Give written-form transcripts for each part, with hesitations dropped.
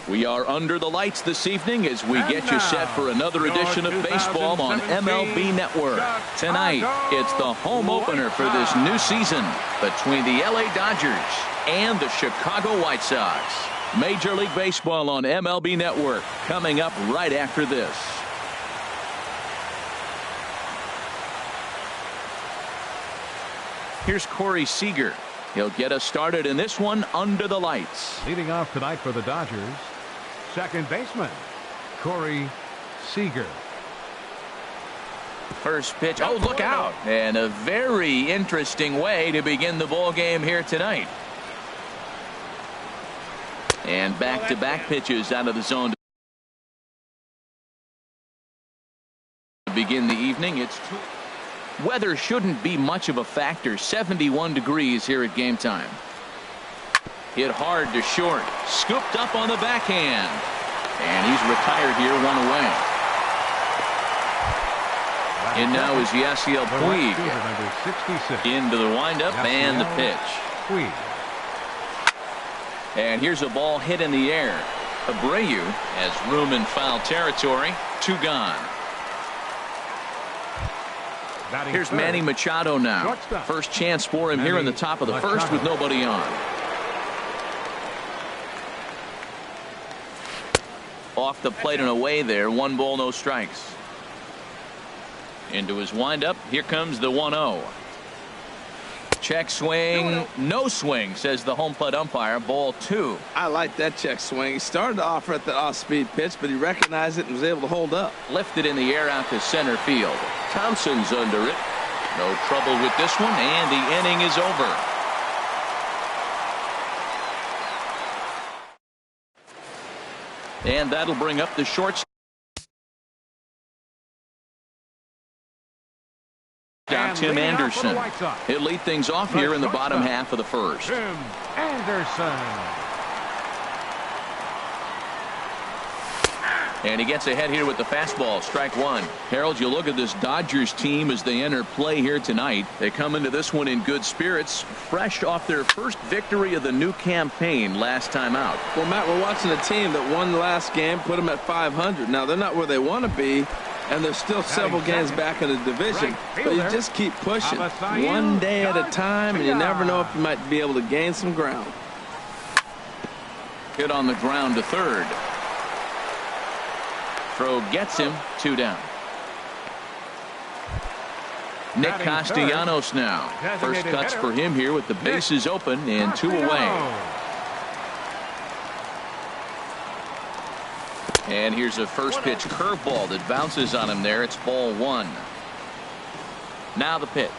We are under the lights this evening as we get you set for another edition of baseball on MLB Network. Tonight, it's the home opener for this new season between the LA Dodgers and the Chicago White Sox. Major League Baseball on MLB Network coming up right after this. Here's Corey Seager. He'll get us started in this one under the lights. Leading off tonight for the Dodgers, second baseman Corey Seager. First pitch. Oh, look out. And a very interesting way to begin the ball game here tonight. And back-to-back pitches out of the zone to begin the evening. Weather shouldn't be much of a factor. 71 degrees here at game time. Hit hard to short. Scooped up on the backhand. And he's retired here, one away. And now is Yasiel Puig. Into the windup and the pitch. And here's a ball hit in the air. Abreu has room in foul territory. 2 gone. Here's Manny Machado now. First chance for him here in the top of the first with nobody on. Off the plate and away there. 1 ball, no strikes. Into his windup. Here comes the 1-0. Check swing. No swing, says the home plate umpire. Ball 2. I like that check swing. He started off at the off-speed pitch, but he recognized it and was able to hold up. Lifted in the air out to center field. Thompson's under it. No trouble with this one, and the inning is over. And that'll bring up the shortstop. Tim Anderson. He'll lead things off here in the bottom half of the first. Tim Anderson. And he gets ahead here with the fastball. Strike 1. Harold, you look at this Dodgers team as they enter play here tonight. They come into this one in good spirits, fresh off their first victory of the new campaign last time out. Well, Matt, we're watching a team that won the last game, put them at 500. Now, they're not where they want to be, and there's still several games back in the division. But you just keep pushing one day at a time, and you never know if you might be able to gain some ground. Hit on the ground to third. Throw gets him. 2 down. Nick Castellanos now. First cuts for him here with the bases open and 2 away. And here's a first pitch curveball that bounces on him there. It's ball 1. Now the pitch.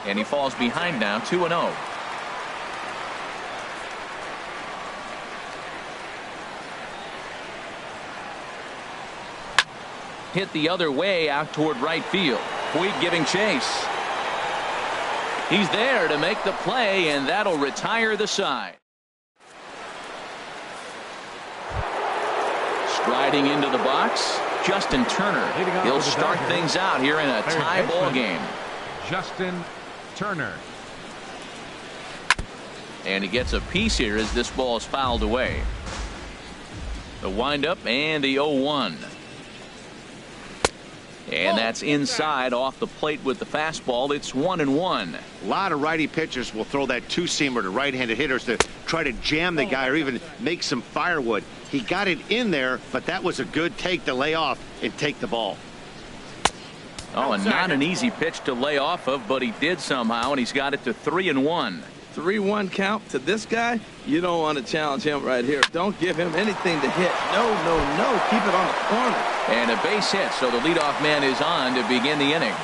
And he falls behind now. 2-0. Hit the other way out toward right field. Puig giving chase. He's there to make the play, and that'll retire the side. Striding into the box, Justin Turner. He'll start things out here in a tie ball game. Justin Turner. And he gets a piece here as this ball is fouled away. The windup and the 0-1. And that's inside off the plate with the fastball. It's 1-1. A lot of righty pitchers will throw that 2-seamer to right-handed hitters to try to jam the guy or even make some firewood. He got it in there, but that was a good take to lay off and take the ball. Oh, and not an easy pitch to lay off of, but he did somehow, and he's got it to 3-1. 3-1 count to this guy. You don't want to challenge him right here. Don't give him anything to hit. No, no, no. Keep it on the corner. And a base hit, so the leadoff man is on to begin the inning.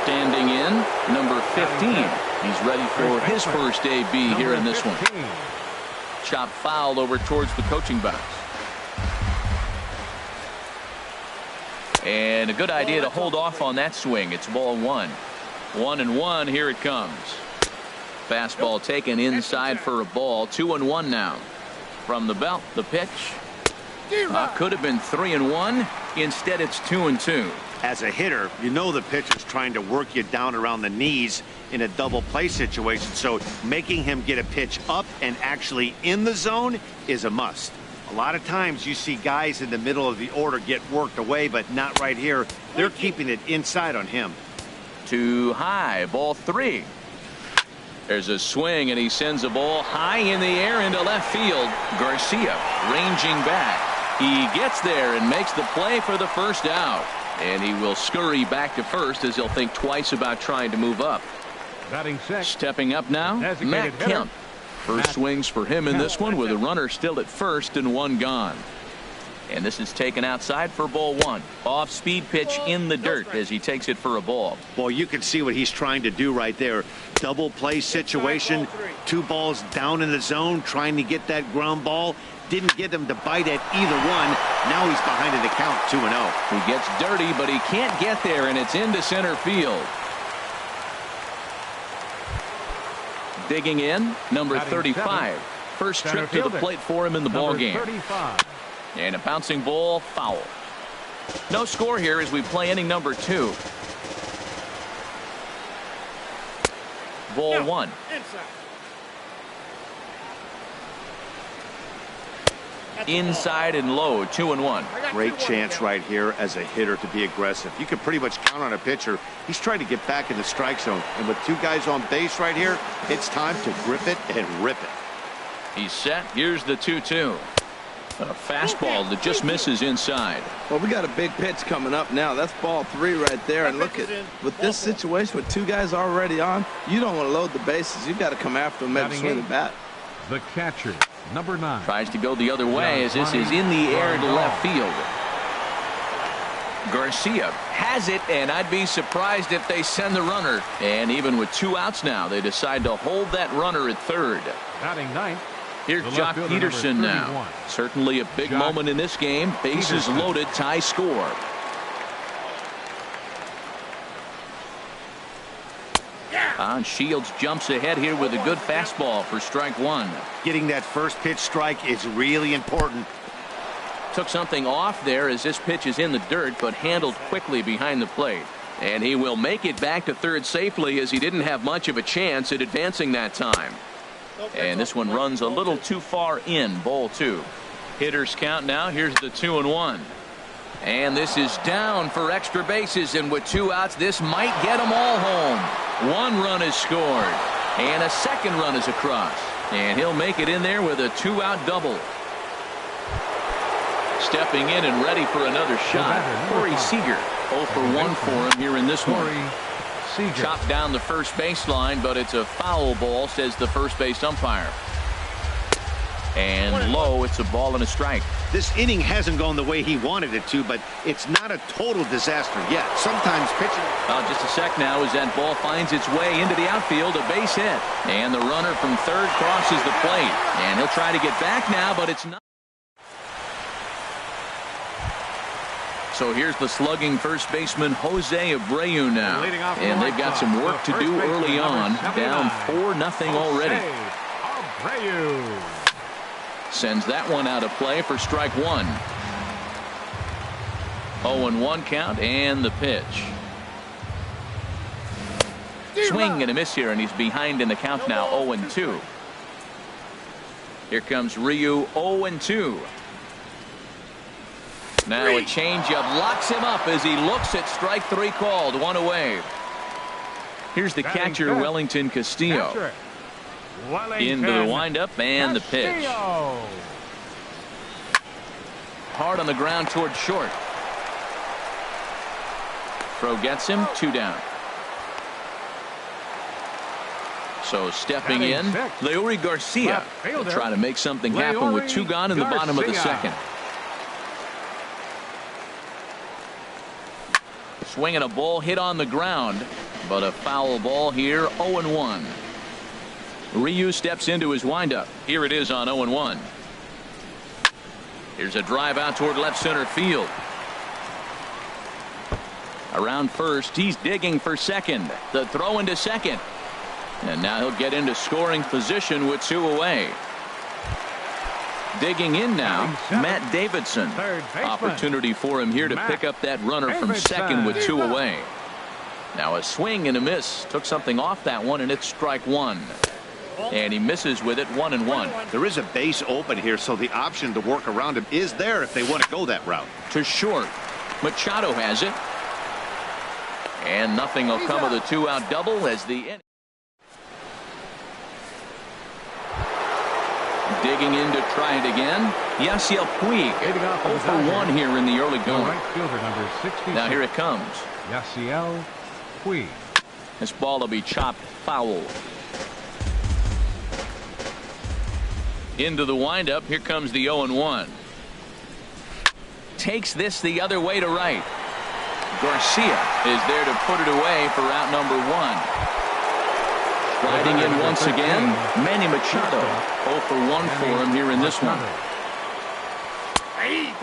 Standing in, number 15. He's ready for his first AB here in this one. Chop foul over towards the coaching box. And a good idea to hold off on that swing. It's ball 1. 1-1. Here it comes. Fastball taken inside for a ball. 2-1 now. From the belt, the pitch. Could have been 3-1. Instead, it's 2-2. As a hitter, you know the pitcher's trying to work you down around the knees in a double play situation, so making him get a pitch up and actually in the zone is a must. A lot of times you see guys in the middle of the order get worked away, but not right here. They're keeping it inside on him. Too high, ball 3. There's a swing, and he sends a ball high in the air into left field. Garcia ranging back. He gets there and makes the play for the first out. And he will scurry back to first as he'll think twice about trying to move up. Batting sixth. Stepping up now, Matt Kemp. First swings for him in this one with a runner still at first and 1 gone. And this is taken outside for ball 1. Off-speed pitch in the dirt as he takes it for a ball. Well, you can see what he's trying to do right there. Double play situation. 2 balls down in the zone, trying to get that ground ball. Didn't get him to bite at either one. Now he's behind in the count, 2-0. He gets dirty, but he can't get there, and it's into center field. Digging in, number 35. First trip to the plate for him in the ball game. And a bouncing ball, foul. No score here as we play inning number 2. Ball 1. Inside and low, 2-1. Great chance right here as a hitter to be aggressive. You can pretty much count on a pitcher. He's trying to get back in the strike zone. And with 2 guys on base right here, it's time to grip it and rip it. He's set. Here's the 2-2. A fastball that just misses inside. Well, we got a big pitch coming up now. That's ball 3 right there. And look at, with this situation with 2 guys already on, you don't want to load the bases. You've got to come after them, maybe swing the bat. The catcher, number 9. Tries to go the other way as this is in the air to left field. Garcia has it, and I'd be surprised if they send the runner. And even with 2 outs now, they decide to hold that runner at third. Batting 9th. Here's Jock Peterson now. Certainly a big moment in this game. Bases loaded, tie score. Shields jumps ahead here with a good fastball for strike 1. Getting that first pitch strike is really important. Took something off there as this pitch is in the dirt, but handled quickly behind the plate. And he will make it back to third safely as he didn't have much of a chance at advancing that time. And this one runs a little too far in, ball 2. Hitters count now. Here's the 2-1. And this is down for extra bases, and with 2 outs, this might get them all home. 1 run is scored, and a second run is across. And he'll make it in there with a 2-out double. Stepping in and ready for another shot, Corey Seager. 0 for 1 for him here in this one. Chopped down the first baseline, but it's a foul ball, says the first base umpire. And low, it's a ball and a strike. This inning hasn't gone the way he wanted it to, but it's not a total disaster yet. Sometimes pitching. Just a sec now as that ball finds its way into the outfield, a base hit. And the runner from third crosses the plate. And he'll try to get back now, but it's not. So here's the slugging first baseman Jose Abreu now. And they've got some work to do early on. Down 4-0 already. Abreu sends that one out of play for strike 1. 0-1 count and the pitch. Swing and a miss here, and he's behind in the count now. 0-2. Here comes Ryu. 0-2. Now a changeup locks him up as he looks at strike 3 called. 1 away. Here's the catcher, Wellington Castillo. Into the windup and the pitch. Hard on the ground toward short. Throw gets him. 2 down. So stepping in, Leury Garcia will try to make something happen with 2 gone in the bottom of the second. Swinging a ball hit on the ground, but a foul ball here. 0-1. Ryu steps into his windup. Here it is on 0-1. Here's a drive out toward left center field. Around first, he's digging for second. The throw into second. And now he'll get into scoring position with 2 away. Digging in now, Matt Davidson. Opportunity for him here to pick up that runner from second with 2 away. Now a swing and a miss. Took something off that one, and it's strike 1. And he misses with it, 1-1. There is a base open here, so the option to work around him is there if they want to go that route. To short. Machado has it. And nothing will come of the 2-out double as the inning. Digging in to try it again. Yasiel Puig. 0 for 1 here in the early going. Now here it comes. Yasiel Puig. This ball will be chopped foul. Into the windup. Here comes the 0-1. Takes this the other way to right. Garcia is there to put it away for out number 1. Sliding in once again, Manny Machado. 0 for 1 for him here in this one.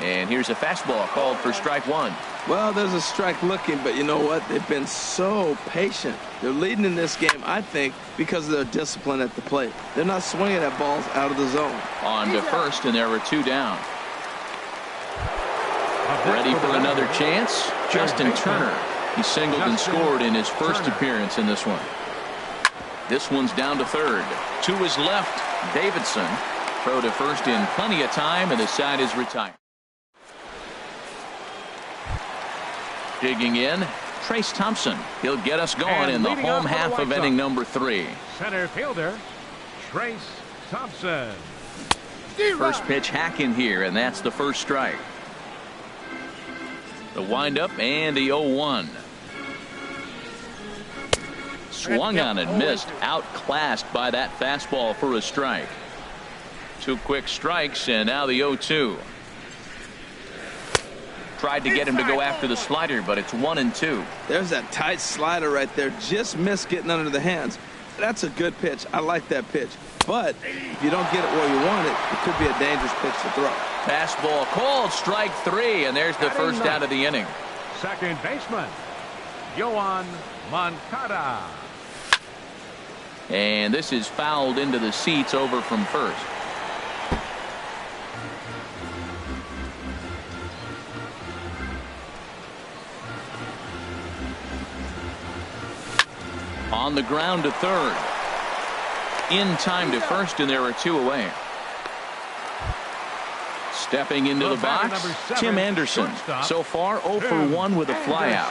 And here's a fastball called for strike 1. Well, there's a strike looking, but you know what? They've been so patient. They're leading in this game, I think, because of their discipline at the plate. They're not swinging at balls out of the zone. On to first, and there are 2 down. Ready for another chance? Justin Turner. He singled and scored in his first appearance in this one. This one's down to third. To his left, Davidson. Throw to first in plenty of time, and the side is retired. Digging in, Trace Thompson. He'll get us going in the home half of inning number 3. Center fielder, Trace Thompson. First pitch hacking here, and that's the first strike. The windup and the 0-1. Swung on and missed. Outclassed by that fastball for a strike. 2 quick strikes, and now the 0-2. Tried to get him to go after the slider, but it's 1-2. There's that tight slider right there. Just missed getting under the hands. That's a good pitch. I like that pitch. But if you don't get it where you want it, it could be a dangerous pitch to throw. Fastball called, strike 3, and there's the first out of the inning. Second baseman, Yoan Moncada. And this is fouled into the seats over from first. On the ground to third. In time to first, and there are 2 away. Stepping into the box, Tim Anderson. So far 0 for 1 with a flyout.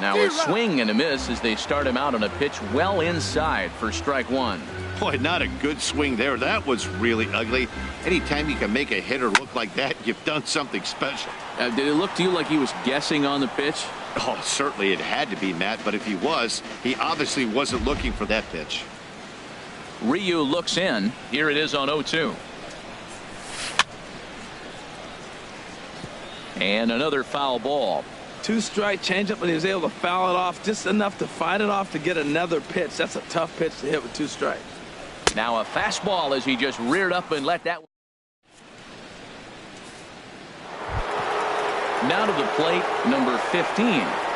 Now a swing and a miss as they start him out on a pitch well inside for strike 1. Boy, not a good swing there. That was really ugly. Anytime you can make a hitter look like that, you've done something special. Did it look to you like he was guessing on the pitch? Oh, certainly it had to be, Matt, but if he was, he obviously wasn't looking for that pitch. Ryu looks in. Here it is on 0-2. And another foul ball. 2-strike changeup, and he was able to foul it off just enough to fight it off to get another pitch. That's a tough pitch to hit with 2 strikes. Now a fastball as he just reared up and let that. Now to the plate, number 15.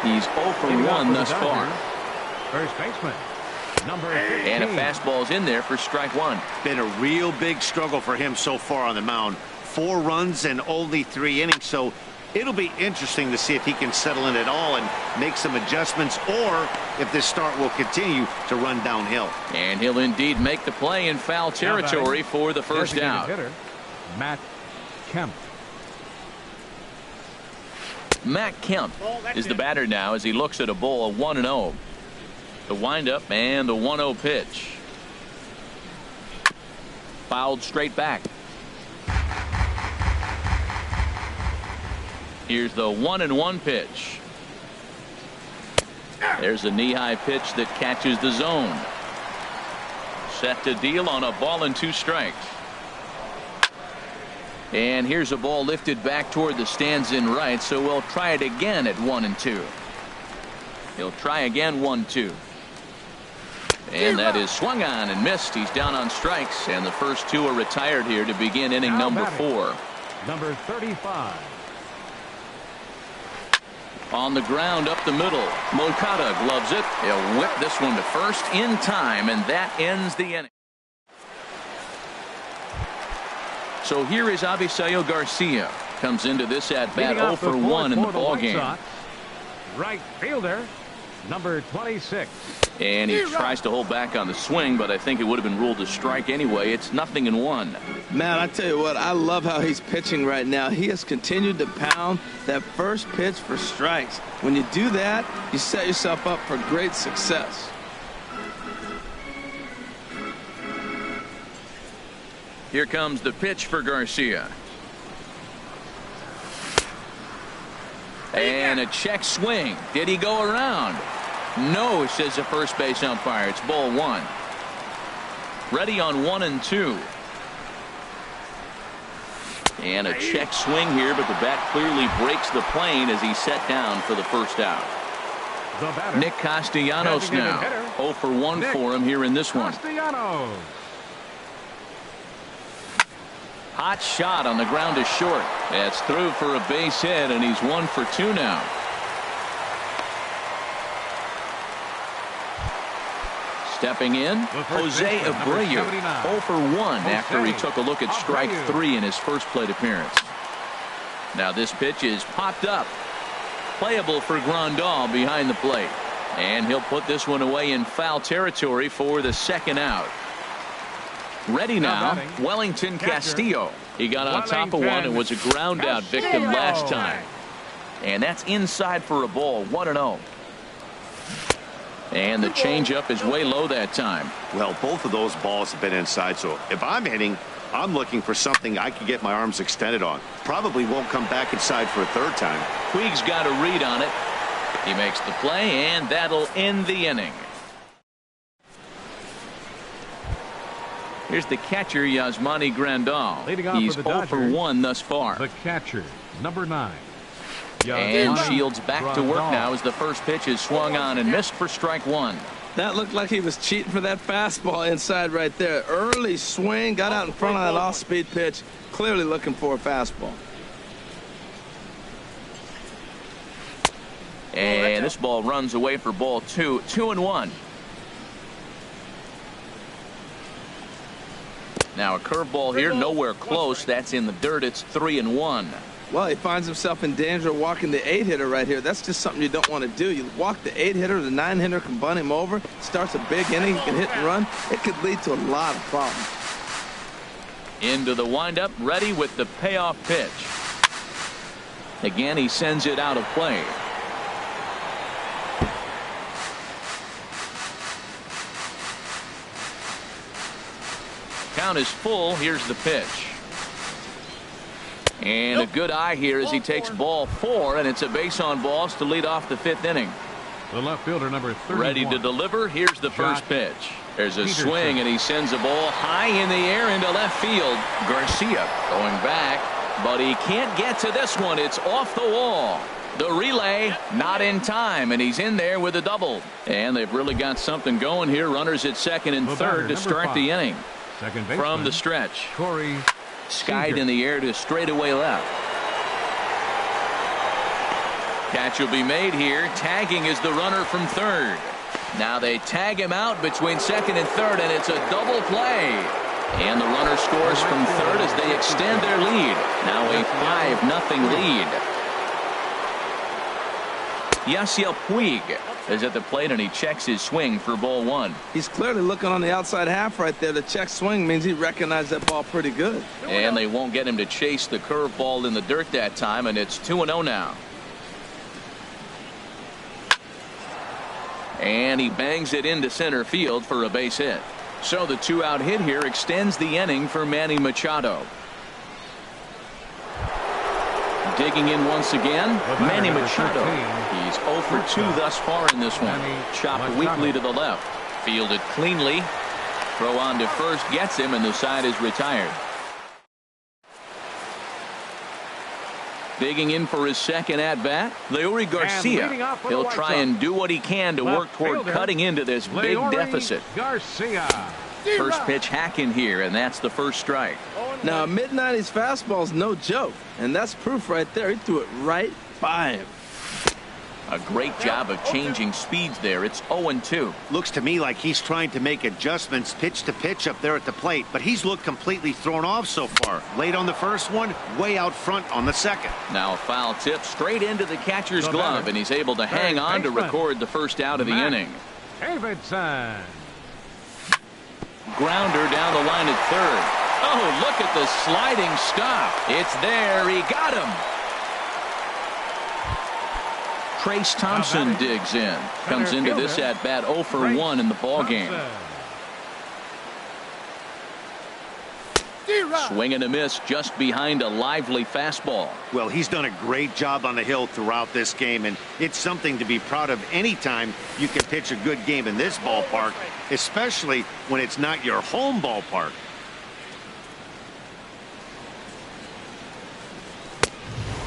He's 0 for 1 thus far. First baseman, number 15. And a fastball's in there for strike 1. Been a real big struggle for him so far on the mound. 4 runs and only 3 innings, so it'll be interesting to see if he can settle in at all and make some adjustments, or if this start will continue to run downhill. And he'll indeed make the play in foul territory for the first out. Hitter, Matt Kemp. Matt Kemp is the batter now as he looks at a ball of 1-0. The windup and the 1-0 pitch. Fouled straight back. Here's the 1-1 pitch. There's a knee-high pitch that catches the zone. Set to deal on a ball and 2 strikes. And here's a ball lifted back toward the stands in right, so we'll try it again at 1-2. He'll try again 1-2. And that is swung on and missed. He's down on strikes, and the first 2 are retired here to begin inning number 4. Number 35. On the ground up the middle. Moncada gloves it. He'll whip this one to first in time, and that ends the inning. So here is Avisail Garcia. Comes into this at bat 0 for 1 in the ball game. Right fielder, number 26. And he tries to hold back on the swing, but I think it would have been ruled a strike anyway. It's 0-1. Man, I tell you what, I love how he's pitching right now. He has continued to pound that first pitch for strikes. When you do that, you set yourself up for great success. Here comes the pitch for Garcia. And a check swing. Did he go around? No, says the first base umpire. It's ball 1. Ready on 1 and 2. And a check swing here, but the bat clearly breaks the plane as he's set down for the first out. Nick Castellanos now. 0 for 1 for him here in this one. Hot shot on the ground is short. That's through for a base hit, and he's 1 for 2 now. Stepping in, Jose Abreu, 0 for 1 after he took a look at strike 3 in his first plate appearance. Now this pitch is popped up. Playable for Grandal behind the plate. And he'll put this one away in foul territory for the second out. Ready now, Wellington Castillo. He got on top of one and was a ground out victim last time. And that's inside for a ball, 1-0. And the changeup is way low that time. Well, both of those balls have been inside, so if I'm hitting, I'm looking for something I can get my arms extended on. Probably won't come back inside for a third time. Puig's got a read on it. He makes the play, and that'll end the inning. Here's the catcher, Yasmani Grandal. He's 0 for 1 thus far. The catcher, number 9. And Shields back to work now as the first pitch is swung on and missed for strike 1. That looked like he was cheating for that fastball inside right there. Early swing, got out in front of that off-speed pitch. Clearly looking for a fastball. And this ball runs away for ball 2. 2-1. Now a curveball here, nowhere close. That's in the dirt. It's 3-1. Well, he finds himself in danger of walking the 8-hitter right here. That's just something you don't want to do. You walk the 8-hitter, the 9-hitter can bunt him over. Starts a big inning, he can hit and run. It could lead to a lot of problems. Into the windup, ready with the payoff pitch. Again, he sends it out of play. Count is full. Here's the pitch. And a good eye here as he takes ball 4, and it's a base on balls to lead off the 5th inning. The left fielder, number 31. Ready to deliver. Here's the first pitch. There's a swing, and he sends a ball high in the air into left field. Garcia going back, but he can't get to this one. It's off the wall. The relay not in time, and he's in there with a double. And they've really got something going here. Runners at second and third to start the inning. From the stretch. Corey skied in the air to straightaway left. Catch will be made here. Tagging is the runner from third. Now they tag him out between second and third, and it's a double play. And the runner scores from third as they extend their lead. Now a 5-0 lead. Yasiel Puig is at the plate, and he checks his swing for ball 1. He's clearly looking on the outside half right there. The check swing means he recognized that ball pretty good. And they won't get him to chase the curveball in the dirt that time, and it's 2-0 now. And he bangs it into center field for a base hit. So the 2-out hit here extends the inning for Manny Machado. Digging in once again, Manny Machado. He's 0 for 2 thus far in this one. Chopped weakly to the left. Fielded cleanly. Throw on to first gets him, and the side is retired. Digging in for his second at-bat, Leury Garcia. He'll try and do what he can to work toward cutting into this big deficit. First pitch hacking here, and that's the first strike. Now, a mid-90s fastball is no joke, and that's proof right there. He threw it right by him. A great job of changing speeds there. It's 0-2. Looks to me like he's trying to make adjustments pitch to pitch up there at the plate, but he's looked completely thrown off so far. Late on the first one, way out front on the second. Now a foul tip straight into the catcher's glove, and he's able to hang on to record the first out of the inning. Davidson. Grounder down the line at third. Oh, look at the sliding stop. It's there. He got him. Trace Thompson digs in. Comes into this at bat 0 for 1 in the ballgame. Swing and a miss just behind a lively fastball. Well, he's done a great job on the hill throughout this game, and it's something to be proud of anytime you can pitch a good game in this ballpark, especially when it's not your home ballpark.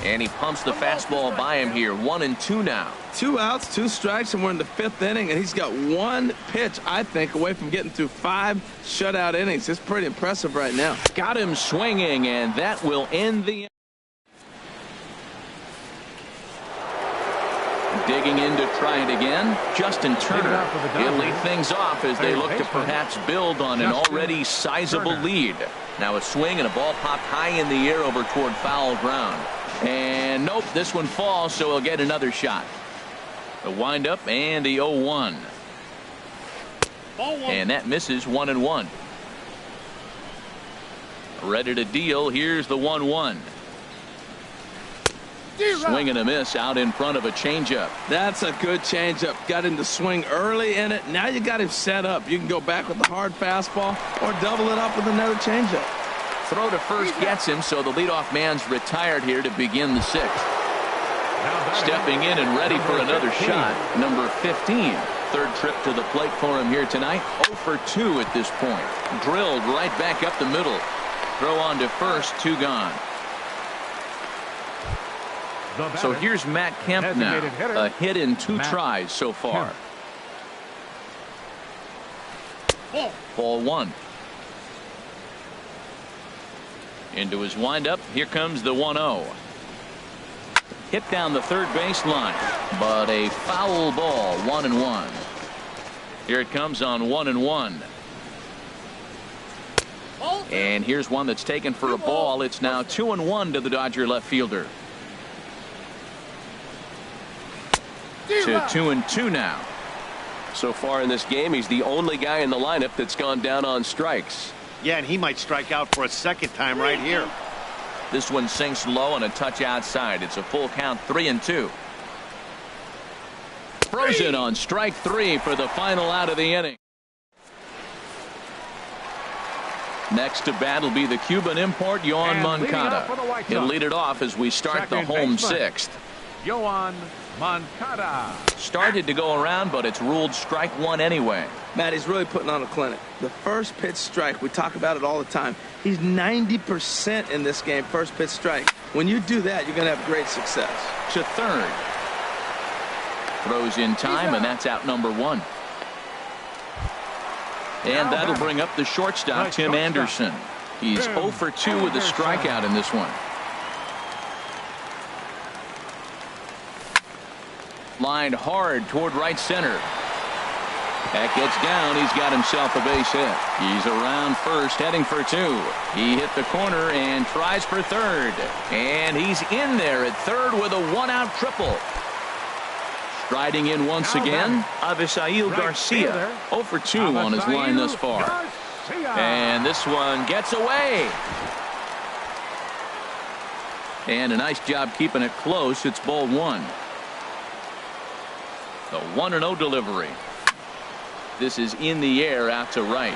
And he pumps the fastball by him here. 1-2 now. 2 outs, 2 strikes, and we're in the 5th inning, and he's got 1 pitch, I think, away from getting through 5 shutout innings. It's pretty impressive right now. Got him swinging, and that will end the. Digging in to try it again. Justin Turner. He'll lead things off as they look to perhaps build on an already sizable lead. Now a swing and a ball popped high in the air over toward foul ground. And nope, this one falls, so he'll get another shot. The windup and the 0-1. And that misses. 1-1. Ready to deal. Here's the 1-1. Swing and a miss out in front of a changeup. That's a good changeup. Got him to swing early in it. Now you got him set up. You can go back with the hard fastball or double it up with another changeup. Throw to first gets him, so the leadoff man's retired here to begin the 6th. Stepping in and ready for another shot, number 15. Third trip to the plate for him here tonight. 0 for 2 at this point. Drilled right back up the middle. Throw on to first, 2 gone. So here's Matt Kemp now. A hit in 2 tries so far. Ball 1. Into his windup. Here comes the 1-0. Hit down the third baseline, but a foul ball. 1-1. Here it comes on 1-1. And here's one that's taken for a ball. It's now 2-1 to the Dodger left fielder. To 2-2 now. So far in this game, he's the only guy in the lineup that's gone down on strikes. Yeah, and he might strike out for a second time right here. This one sinks low and a touch outside. It's a full count. 3-2. Frozen on strike 3 for the final out of the inning. Next to bat will be the Cuban import, Yoan Moncada. He'll lead it off as we start the home 6th. Yoan Moncada. Started to go around, but it's ruled strike 1 anyway. Matt, he's really putting on a clinic. The first pitch strike, we talk about it all the time. He's 90% in this game, first pitch strike. When you do that, you're going to have great success. To third. Throws in time, and that's out number 1. And that'll bring up the shortstop, Tim Anderson. He's 0 for 2 with a strikeout in this one. Lined hard toward right center. That gets down. He's got himself a base hit. He's around first, heading for 2. He hit the corner and tries for third. And he's in there at third with a 1-out triple. Striding in once again, Avisail Garcia. 0 for 2 on his line thus far. And this one gets away. And a nice job keeping it close. It's ball 1. The 1-0 delivery. This is in the air out to right.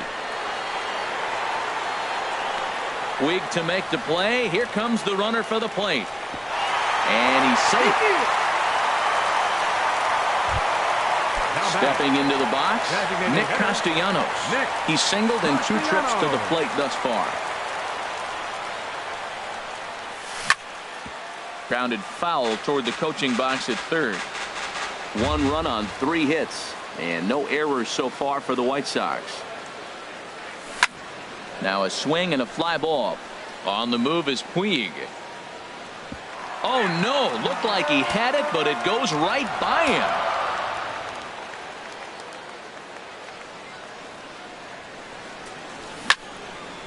Weak to make the play. Here comes the runner for the plate. And he's safe. Stepping into the box, Nick Castellanos. He's singled in 2 trips to the plate thus far. Grounded foul toward the coaching box at third. 1 run on 3 hits. And no errors so far for the White Sox. Now a swing and a fly ball. On the move is Puig. Oh, no. Looked like he had it, but it goes right by him.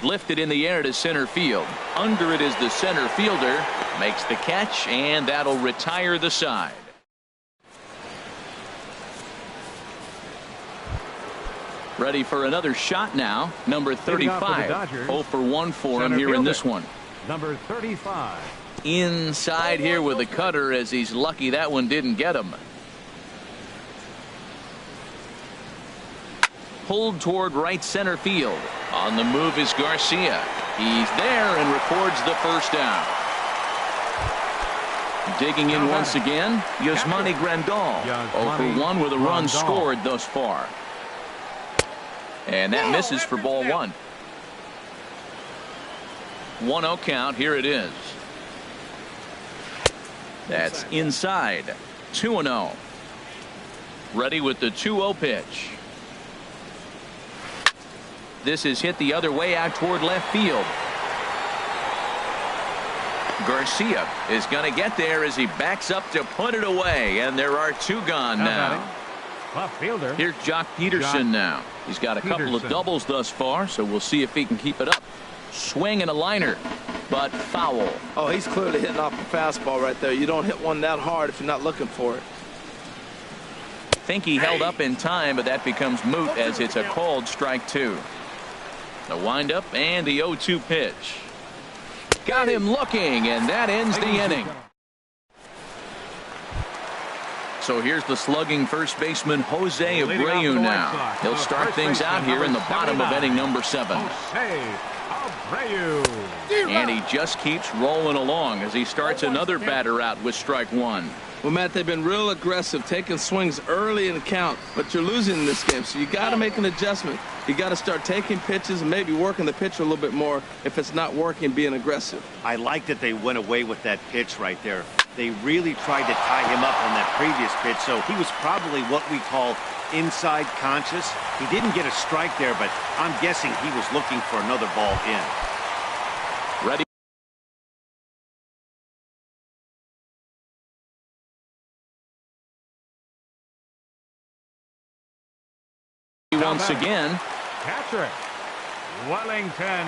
Lifted in the air to center field. Under it is the center fielder. Makes the catch, and that'll retire the side. Ready for another shot now. Number 35. 0 for 1 for him here in this one. Number 35. Inside here with a cutter, as he's lucky that one didn't get him. Pulled toward right center field. On the move is Garcia. He's there and records the first down. Digging in once again, Yasmani Grandal. 0 for 1 with a run scored thus far. And that misses for ball 1. 1-0 count. Here it is. That's inside. 2-0. Ready with the 2-0 pitch. This is hit the other way out toward left field. Garcia is going to get there as he backs up to put it away, and there are 2 gone now. Left fielder. Here's Jock Peterson now. He's got a couple of doubles thus far, so we'll see if he can keep it up. Swing and a liner, but foul. Oh, he's clearly hitting off the fastball right there. You don't hit one that hard if you're not looking for it. Think he held up in time, but that becomes moot as it's a called strike 2. The windup and the 0-2 pitch. Got him looking, and that ends the inning. So here's the slugging first baseman Jose Abreu now. He'll start things out here in the bottom of inning number 7. And he just keeps rolling along as he starts another batter out with strike 1. Well, Matt, they've been real aggressive, taking swings early in the count, but you're losing in this game, so you got to make an adjustment. You got to start taking pitches and maybe working the pitcher a little bit more if it's not working, being aggressive. I like that they went away with that pitch right there. They really tried to tie him up on that previous pitch, so he was probably what we call inside conscious. He didn't get a strike there, but I'm guessing he was looking for another ball in. Ready. Once again. Catcher, Wellington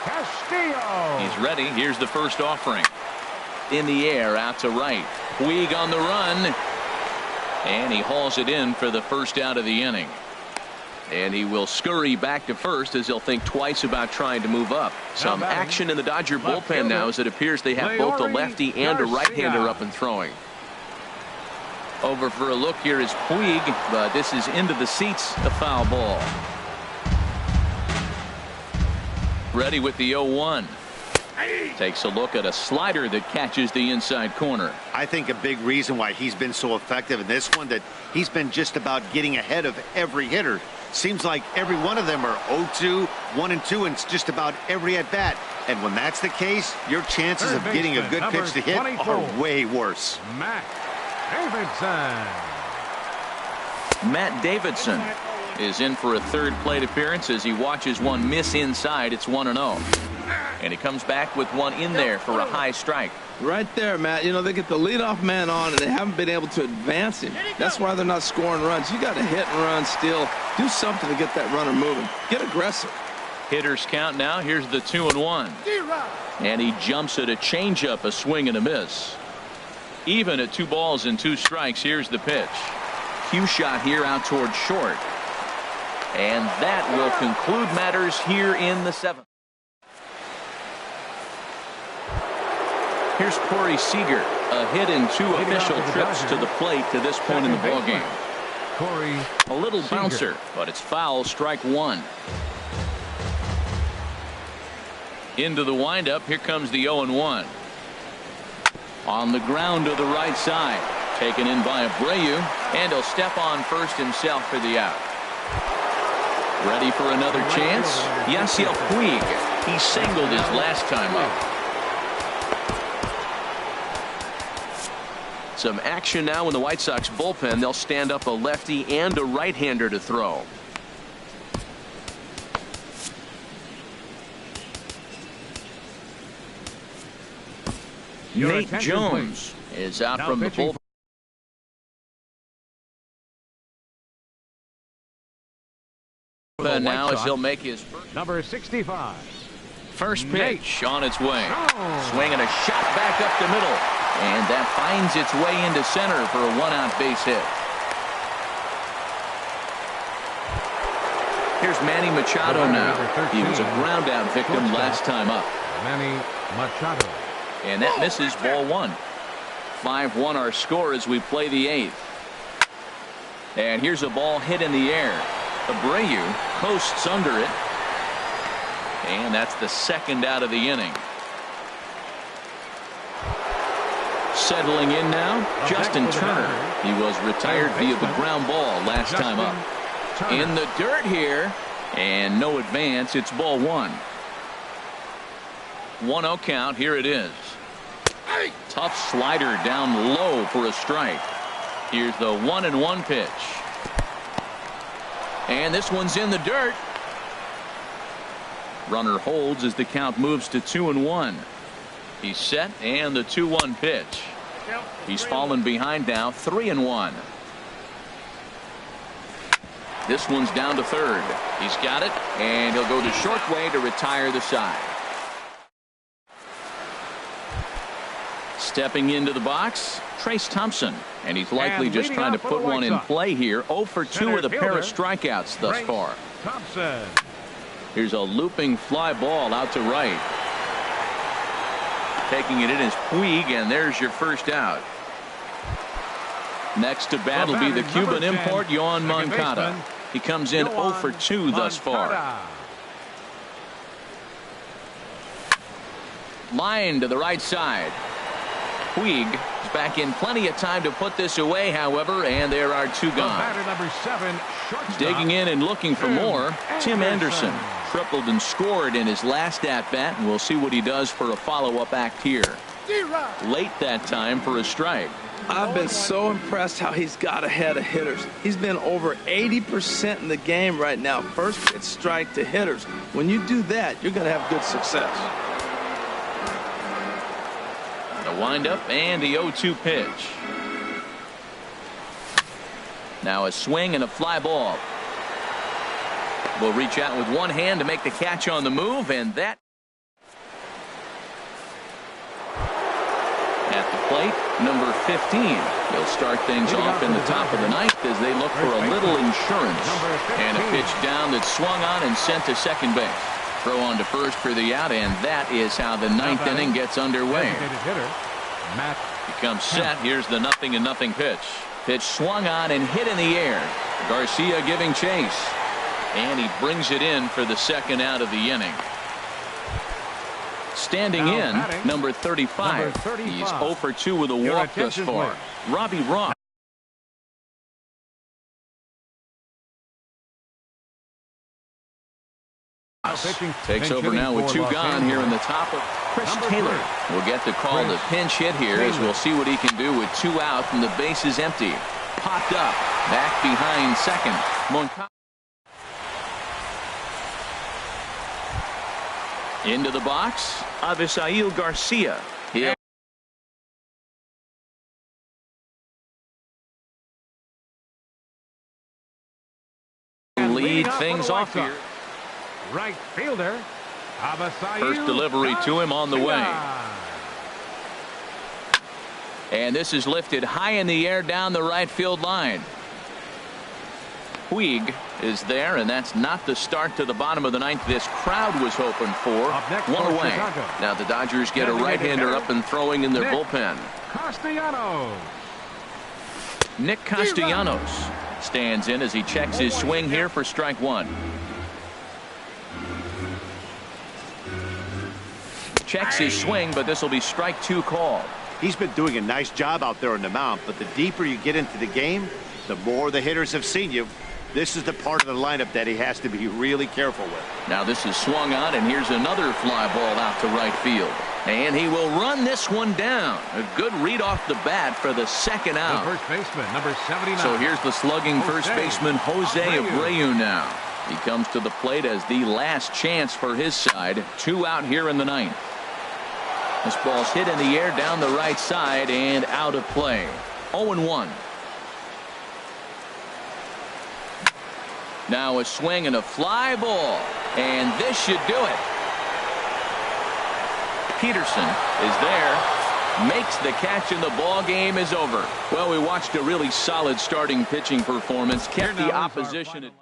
Castillo. He's ready. Here's the first offering. In the air, out to right. Puig on the run. And he hauls it in for the first out of the inning. And he will scurry back to first as he'll think twice about trying to move up. Some action in the Dodger bullpen now as it appears they have both a lefty and a right-hander up and throwing. Over for a look here is Puig, but this is into the seats, a foul ball. Ready with the 0-1. Takes a look at a slider that catches the inside corner. I think a big reason why he's been so effective in this one, that he's been just about getting ahead of every hitter. Seems like every one of them are 0-2, 1-2, and it's just about every at-bat. And when that's the case, your chances of getting a good pitch to hit are way worse. Matt Davidson is in for a third plate appearance as he watches one miss inside. It's 1-0. And he comes back with one in there for a high strike. Right there, Matt. You know, they get the leadoff man on, and they haven't been able to advance him. That's why they're not scoring runs. You got to hit and run, steal. Do something to get that runner moving. Get aggressive. Hitters count now. Here's the 2-1. And he jumps at a changeup, a swing and a miss. Even at 2 balls and 2 strikes. Here's the pitch. Cue shot here out toward short. And that will conclude matters here in the 7th. Here's Corey Seager, a hit in 2 official trips to the plate to this point in the ballgame. A little bouncer, but it's foul, strike 1. Into the windup, here comes the 0-1. On the ground to the right side, taken in by Abreu, and he'll step on first himself for the out. Ready for another chance? Yasiel Puig. He singled his last time up. Some action now in the White Sox bullpen. They'll stand up a lefty and a right-hander to throw. Nate Jones is out from the bullpen. Now as he'll make his number 65. First pitch on its way. Swinging a shot back up the middle. And that finds its way into center for a one-out base hit. Here's Manny Machado now. He was a ground-out victim last time up. Manny Machado. And that misses, ball one. 5-1 our score as we play the eighth. And here's a ball hit in the air. Abreu coasts under it. And that's the second out of the inning. Settling in now, Justin Turner. He was retired via the ground ball last time up. In the dirt here, and no advance. It's ball one. 1-0 count. Here it is. Tough slider down low for a strike. Here's the 1-1 pitch. And this one's in the dirt. Runner holds as the count moves to 2-1. He's set, and the 2-1 pitch. He's fallen behind now, 3-1. This one's down to third. He's got it, and he'll go to short way to retire the side. Stepping into the box, Trace Thompson, and he's likely just trying to put one in play here. 0 for 2 with a pair of strikeouts thus far. Thompson. Here's a looping fly ball out to right. Taking it in is Puig, and there's your first out. Next to bat will be the Cuban import, Yohan Moncada. He comes in 0 for 2 thus far. Line to the right side. Puig is back in plenty of time to put this away, however, and there are two gone. Digging in and looking for more, Tim Anderson. Tripled and scored in his last at-bat, and we'll see what he does for a follow-up act here. Late that time for a strike. I've been so impressed how he's got ahead of hitters. He's been over 80% in the game right now. First pitch strike to hitters. When you do that, you're going to have good success. The windup and the 0-2 pitch. Now a swing and a fly ball. Will reach out with one hand to make the catch on the move, and that at the plate, number 15. He'll start things off in the top of the ninth as they look for a little insurance. And a pitch down that's swung on and sent to second base. Throw on to first for the out, and that is how the ninth inning gets underway. He comes set. Here's the 0-0 pitch. Pitch swung on and hit in the air. Garcia giving chase. And he brings it in for the second out of the inning. Standing in, number 35. He's 0 for 2 with a walk thus far. Robbie Ross. Takes over now with 2 gone here in the top of Chris Taylor. Will get to call the pinch hit here as we'll see what he can do with 2 out and the base is empty. Popped up. Back behind second. Moncada. Into the box, Avisail Garcia. He'll lead things off here. Right fielder, Avisail. First delivery to him on the way. And this is lifted high in the air down the right field line. Puig is there, and that's not the start to the bottom of the ninth this crowd was hoping for. One away. Now the Dodgers get a right-hander up and throwing in their bullpen. Nick Castellanos stands in as he checks his swing here for strike one. Checks his swing, but this will be strike 2 called. He's been doing a nice job out there on the mound, but the deeper you get into the game, the more the hitters have seen you. This is the part of the lineup that he has to be really careful with. Now this is swung on, and here's another fly ball out to right field. And he will run this one down. A good read off the bat for the second out. The first baseman, number 79. So here's the slugging first baseman, Jose Abreu now. He comes to the plate as the last chance for his side. 2 out here in the ninth. This ball's hit in the air down the right side and out of play. 0-1. Now a swing and a fly ball. And this should do it. Peterson is there. Makes the catch and the ball game is over. Well, we watched a really solid starting pitching performance. Kept the opposition at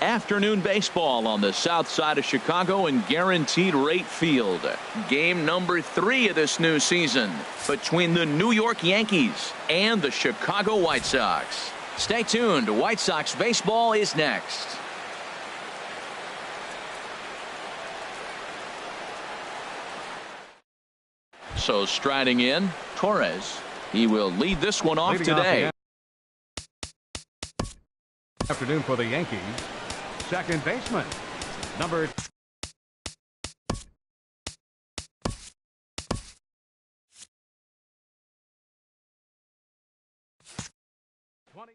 Afternoon baseball on the south side of Chicago and Guaranteed Rate Field. Game number 3 of this new season between the New York Yankees and the Chicago White Sox. Stay tuned. White Sox baseball is next. So striding in, Torres. He will lead this one off today. Afternoon for the Yankees. Second baseman, number 20.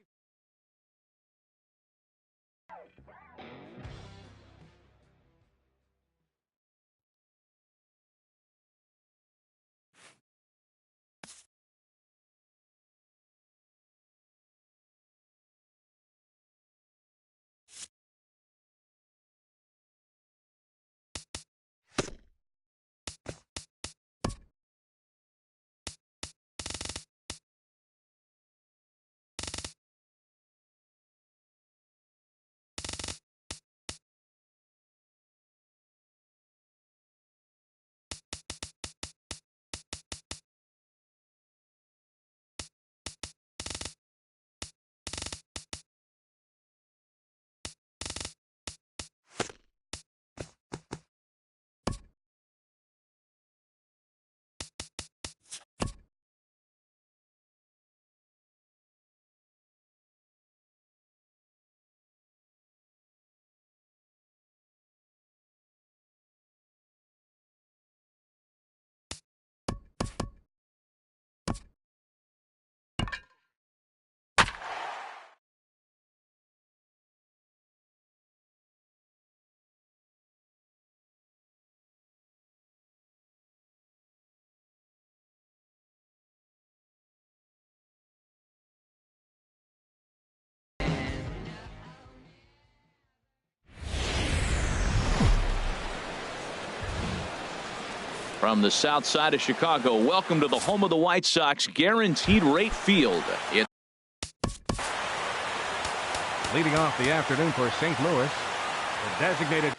From the south side of Chicago, welcome to the home of the White Sox, Guaranteed Rate Field. Leading off the afternoon for St. Louis, the designated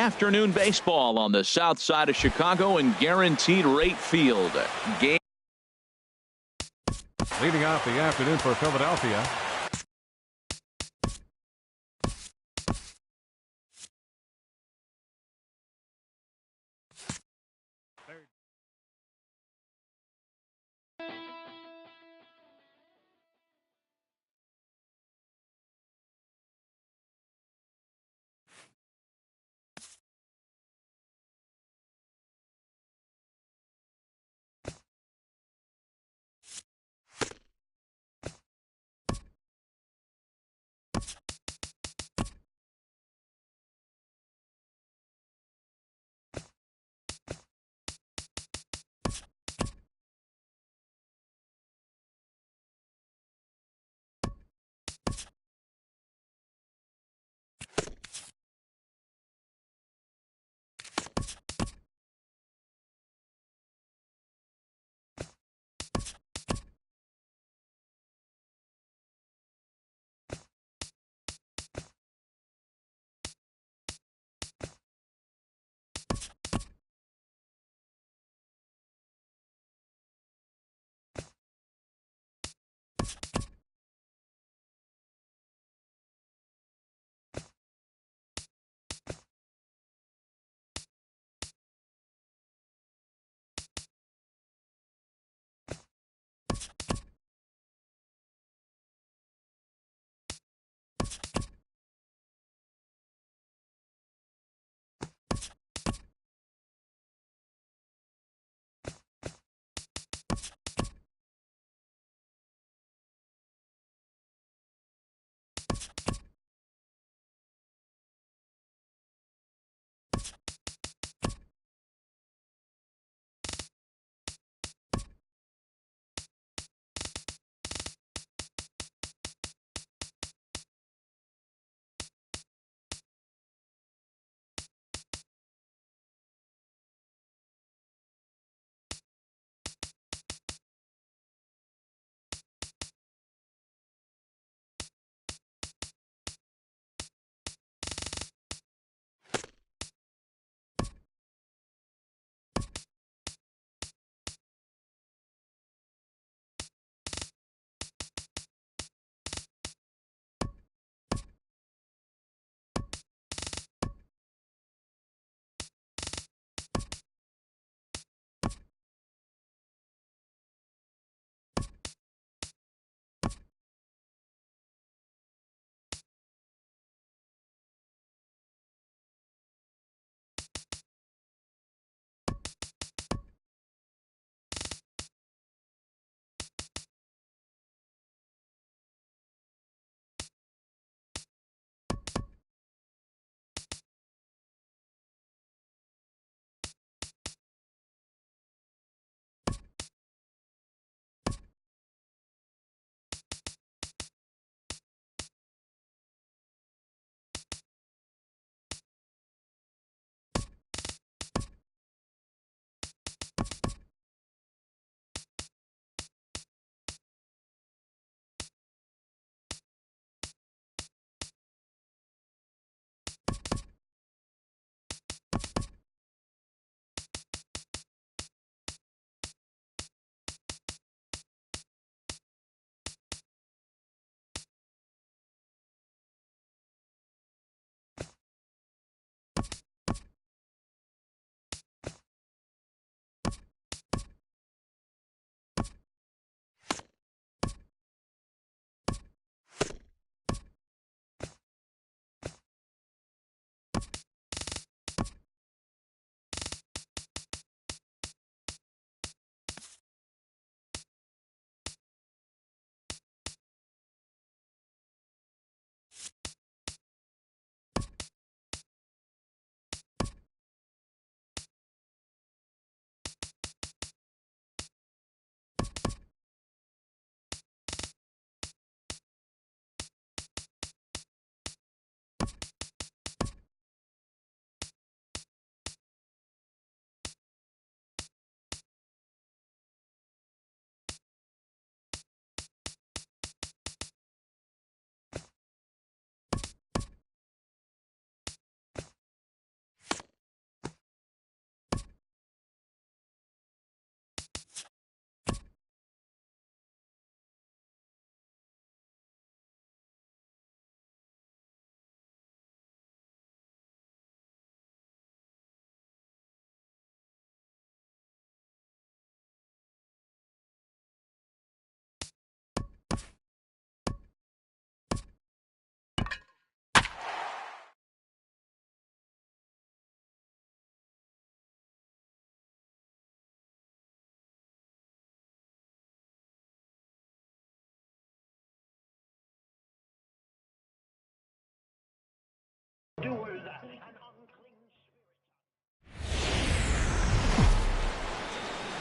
afternoon baseball on the south side of Chicago and Guaranteed Rate Field. Game Leading off the afternoon for Philadelphia.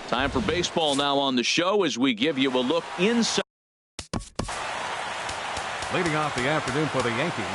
Time for baseball now on the show as we give you a look inside. Leading off the afternoon for the Yankees,